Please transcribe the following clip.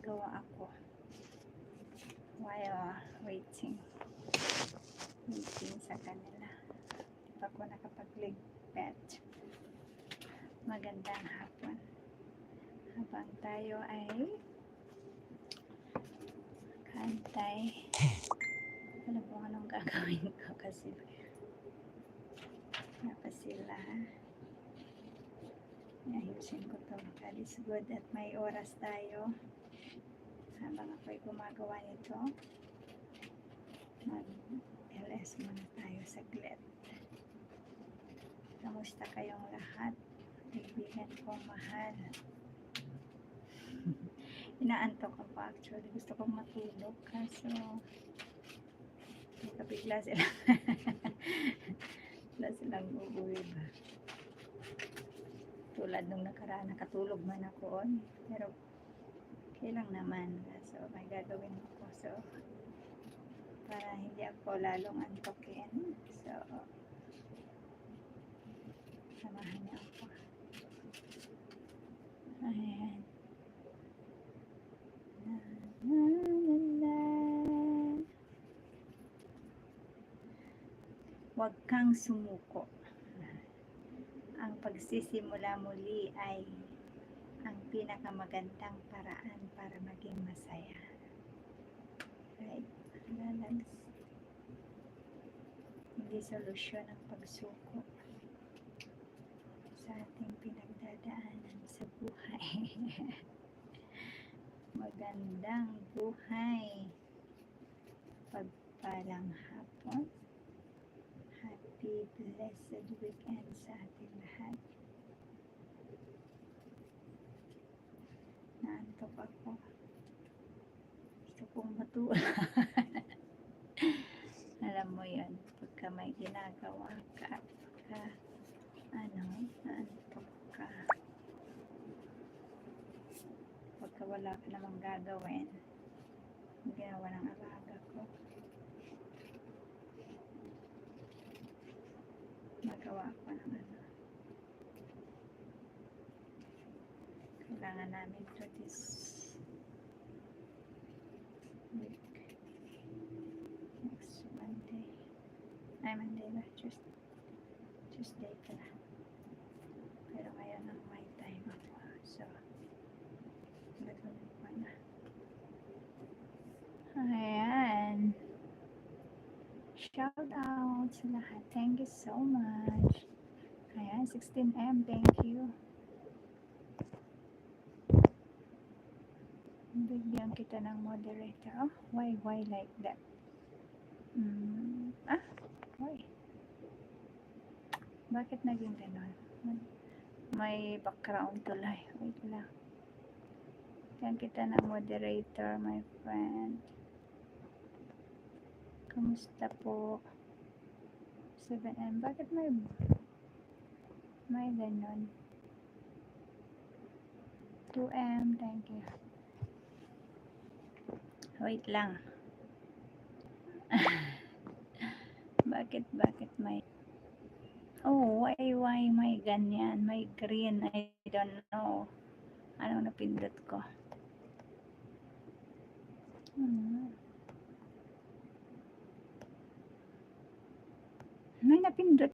ginagawa ako while waiting sa kanila. Di pa ako nakapagligpet. Magandang hapon. Habang tayo ay kantay. Alam mo anong gagawin ko kasi napasila. Ayusin ko to. God is good at may oras tayo. Habang ako'y gumagawa nito, mag-LS muna tayo saglit. Kamusta kayong lahat? Kaibigan ko mahal. Inaantok ako actually. Gusto kong matulog kaso bigla sila. Bigla silang uuwi ba. Tulad nung nakaraan, nakatulog man ako. Pero okay lang naman. So may gagawin ako. So para hindi ako lalong antokin. So samahan niyo ako. Ayan. Huwag kang sumuko. Ang pagsisimula muli ay ang pinakamagandang paraan para maging masaya. Right? Hindi solusyon ang pagsuko sa ating pinagdadaanan sa buhay. Magandang buhay. Pagpalang hapon. Happy blessed weekend sa ating lahat. Naantok ako. Gusto kong matulog. Alam mo yun, pagka may ginagawa ka, naantok ka. Pagka wala ka namang gagawin, ginawa ng alaga ko. Magawa ko ng kailangan namin to this week. Next Monday. Ay, Monday ba? Tuesday pala. Pero ngayon ang may time ako. So, nagawin ko na. Ayan. Shout out sa lahat. Thank you so much. Ayan, 16M. Thank you. Bigyan kita ng moderator. Oh, why like that? Why? Bakit naging ganon? May background tuloy. Wait lang. Bigyan kita ng moderator, my friend. Kamusta po? 7M. Bakit may ganon? 2M. Thank you. Wait lang. Bakit may why may ganyan, may green, I don't know. Anong napindot ko? May napindot